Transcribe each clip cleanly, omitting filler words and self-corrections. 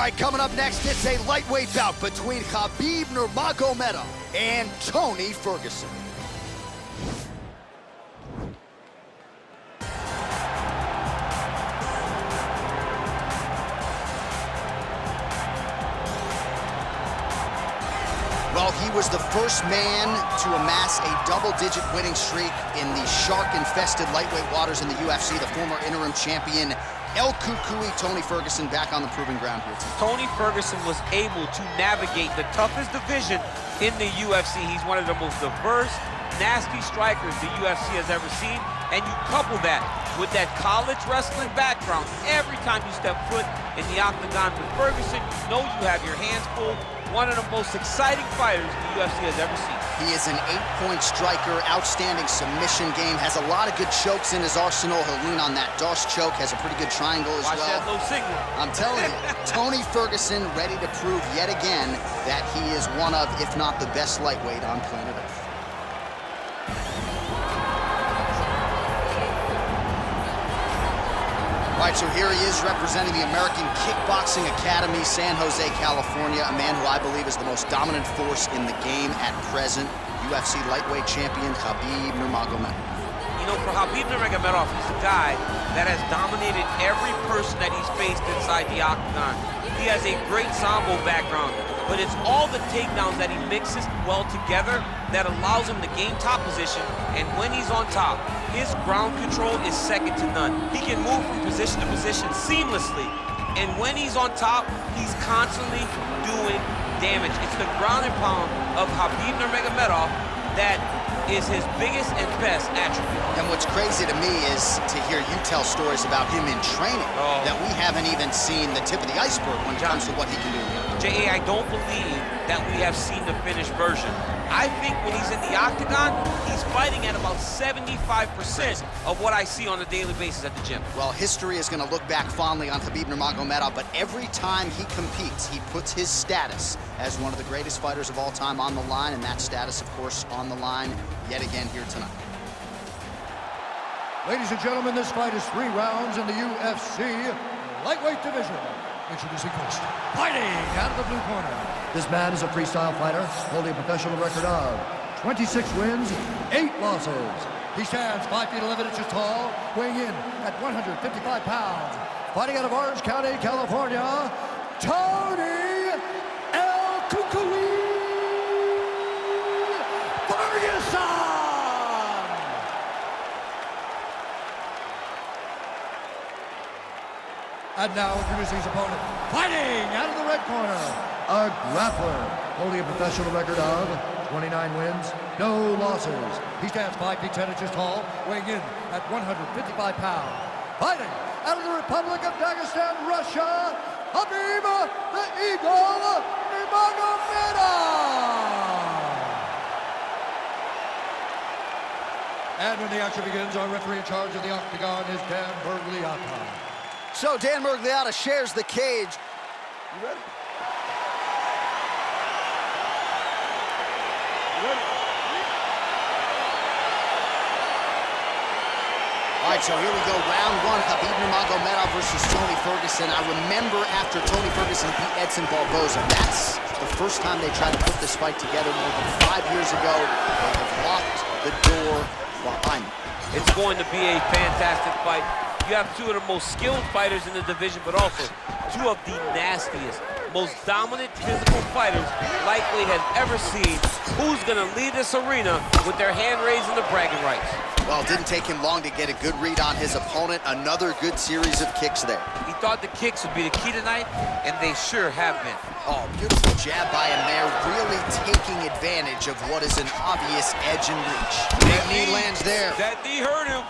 right, coming up next, it's a lightweight bout between Khabib Nurmagomedov and Tony Ferguson. Well, he was the first man to amass a double-digit winning streak in the shark-infested lightweight waters in the UFC. The former interim champion, El Cucuy, Tony Ferguson, back on the proving ground here tonight. Tony Ferguson was able to navigate the toughest division in the UFC. He's one of the most diverse, nasty strikers the UFC has ever seen. And you couple that with that college wrestling background, every time you step foot in the octagon with Ferguson, you know you have your hands full. One of the most exciting fighters the UFC has ever seen. He is an 8-point striker, outstanding submission game, has a lot of good chokes in his arsenal. He'll lean on that Doss choke, has a pretty good triangle as well. Watch that low signal. I'm telling you, Tony Ferguson ready to prove yet again that he is one of, if not the best lightweight on planet Earth. All right, so here he is representing the American Kickboxing Academy, San Jose, California, a man who I believe is the most dominant force in the game at present, UFC lightweight champion Khabib Nurmagomedov. You know, for Khabib Nurmagomedov, he's a guy that has dominated every person that he's faced inside the octagon. He has a great sambo background, but it's all the takedowns that he mixes well together that allows him to gain top position, and when he's on top, his ground control is second to none. He can move from position to position seamlessly, and when he's on top, he's constantly doing damage. It's the ground and pound of Khabib Nurmagomedov that is his biggest and best attribute. And what's crazy to me is to hear you tell stories about him in training that we haven't even seen the tip of the iceberg when it comes to what he can do. J.A., I don't believe that we have seen the finished version. I think when he's in the octagon, he's fighting at about 75% of what I see on a daily basis at the gym. Well, history is going to look back fondly on Khabib Nurmagomedov, but every time he competes, he puts his status as one of the greatest fighters of all time on the line, and that status, of course, on the line yet again here tonight. Ladies and gentlemen, this fight is 3 rounds in the UFC lightweight division. Introducing first, fighting out of the blue corner. This man is a freestyle fighter, holding a professional record of 26 wins, 8 losses. He stands 5 feet 11 inches tall, weighing in at 155 pounds. Fighting out of Orange County, California, Tony El Cucuy Ferguson! And now introducing his opponent, fighting out of the red corner, a grappler, holding a professional record of 29 wins, no losses. He stands 5 feet 10 inches tall, weighing in at 155 pounds. Fighting out of the Republic of Dagestan, Russia, Khabib the Eagle Nurmagomedov. And when the action begins, our referee in charge of the octagon is Dan Bergliata. So Dan Bergliata shares the cage. You ready? All right, so here we go, round 1, Khabib Nurmagomedov versus Tony Ferguson. I remember after Tony Ferguson beat Edson Barboza, that's the first time they tried to put this fight together more than 5 years ago. They have locked the door behind them. It's going to be a fantastic fight. You have 2 of the most skilled fighters in the division, but also 2 of the nastiest, most dominant physical fighters lightweight has ever seen. Who's gonna lead this arena with their hand raised in the bragging rights? Well, it didn't take him long to get a good read on his opponent. Another good series of kicks there. He thought the kicks would be the key tonight, and they sure have been. Oh, beautiful jab by him there, really taking advantage of what is an obvious edge and reach. Big knee lands there. That knee hurt him.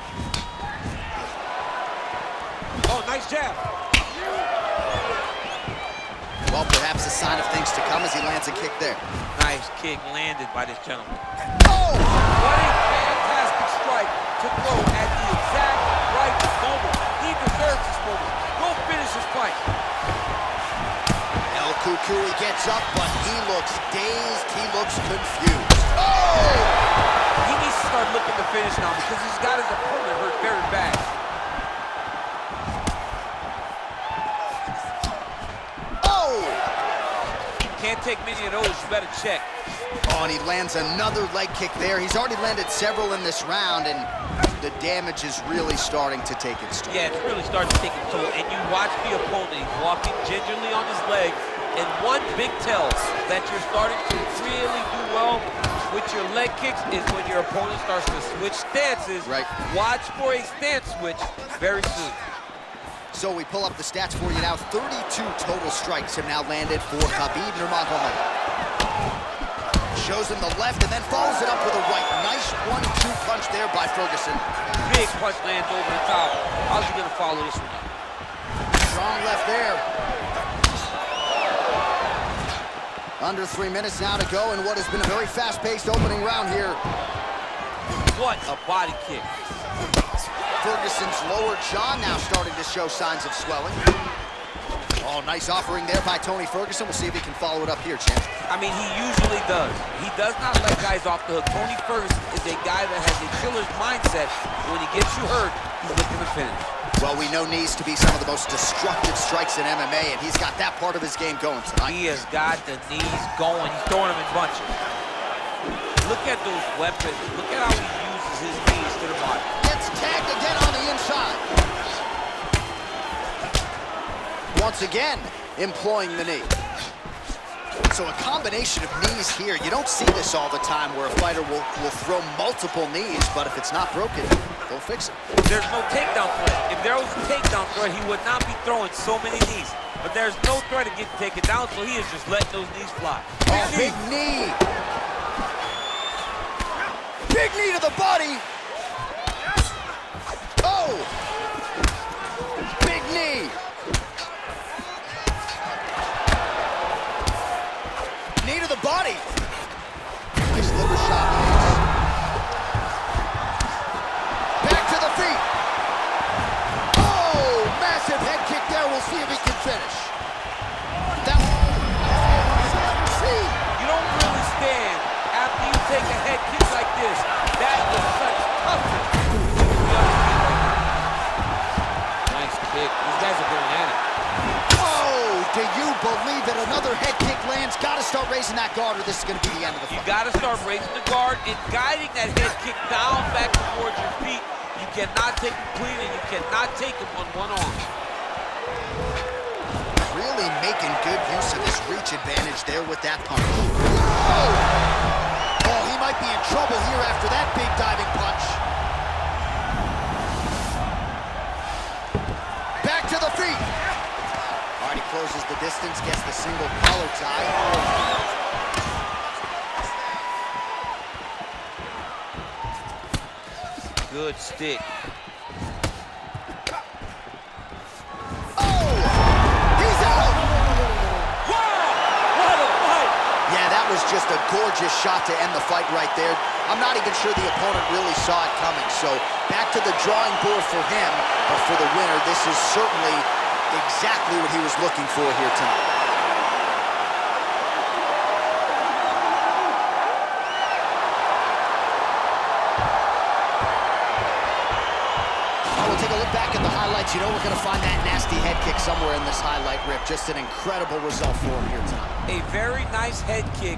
Oh, nice jab. Well, perhaps a sign of things to come as he lands a kick there. Nice kick landed by this gentleman. Oh! What a fantastic strike to throw at the exact right moment. He deserves this moment. Go finish this fight. El Cucuy gets up, but he looks dazed. He looks confused. Oh! He needs to start looking to finish now because he's got his opponent hurt very bad. Can't take many of those. You better check. Oh, and he lands another leg kick there. He's already landed several in this round, and the damage is really starting to take its toll. Yeah, it's really starting to take its toll. And you watch the opponent. He's walking gingerly on his leg. And one big tell that you're starting to really do well with your leg kicks is when your opponent starts to switch stances. Right. Watch for a stance switch very soon. So we pull up the stats for you now. 32 total strikes have now landed for Khabib Nurmagomedov. Shows him the left and then follows it up with a right. Nice 1-2 punch there by Ferguson. Big punch lands over the top. How's he gonna follow this one up? Strong left there. Under 3 minutes now to go in what has been a very fast-paced opening round here. What a body kick. Ferguson's lower jaw now starting to show signs of swelling. Oh, nice offering there by Tony Ferguson. We'll see if he can follow it up here, champ. I mean, he usually does. He does not let guys off the hook. Tony Ferguson is a guy that has a killer's mindset. When he gets you hurt, he's looking to finish. Well, we know knees to be some of the most destructive strikes in MMA, and he's got that part of his game going tonight. He has got the knees going. He's throwing them in bunches. Look at those weapons. Look at how he uses his knees to the body. Gets tagged again on the inside. Once again, employing the knee. So a combination of knees here. You don't see this all the time where a fighter will throw multiple knees, but if it's not broken, they'll fix it. There's no takedown threat. If there was a takedown threat, he would not be throwing so many knees. But there's no threat of getting taken down, so he is just letting those knees fly. Oh, big knee. Big knee to the body. Oh. Big knee. Knee to the body. Nice liver shot. Back to the feet. Oh, massive head kick there. We'll see if he can finish. That see. You don't really stand after you take a head kick like this. That is such toughness. Nice kick. These guys are going at it. Oh, do you believe it? Another head kick lands. Got to start raising that guard or this is going to be the end of the fight. You got to start raising the guard and guiding that head kick down back towards your feet. You cannot take him clean and you cannot take him on one arm. Really making good use of his reach advantage there with that punch. Oh! Oh, he might be in trouble here after that big diving punch. Back to the feet. All right, he closes the distance, gets the single collar tie. Good stick. Oh! He's out! Wow! What a fight! Yeah, that was just a gorgeous shot to end the fight right there. I'm not even sure the opponent really saw it coming. So back to the drawing board for him, but for the winner, this is certainly exactly what he was looking for here tonight. We'll take a look back at the highlights. You know we're going to find that nasty head kick somewhere in this highlight rip. Just an incredible result for him here tonight. A very nice head kick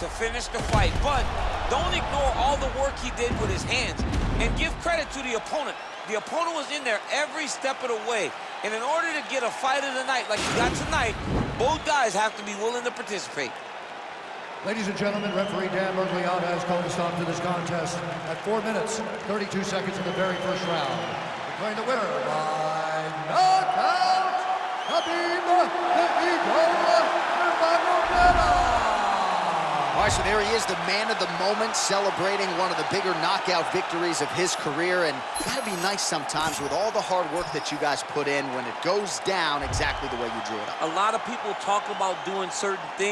to finish the fight, but don't ignore all the work he did with his hands and give credit to the opponent. The opponent was in there every step of the way, and in order to get a fight of the night like you got tonight, both guys have to be willing to participate. Ladies and gentlemen, referee Dan Mergliata has called a stop to this contest at 4 minutes, 32 seconds in the very first round. Declaring the winner by knockout, Khabib the Eagle Nurmagomedov. All right, so there he is, the man of the moment, celebrating one of the bigger knockout victories of his career. And it's gotta be nice sometimes with all the hard work that you guys put in when it goes down exactly the way you drew it up. A lot of people talk about doing certain things.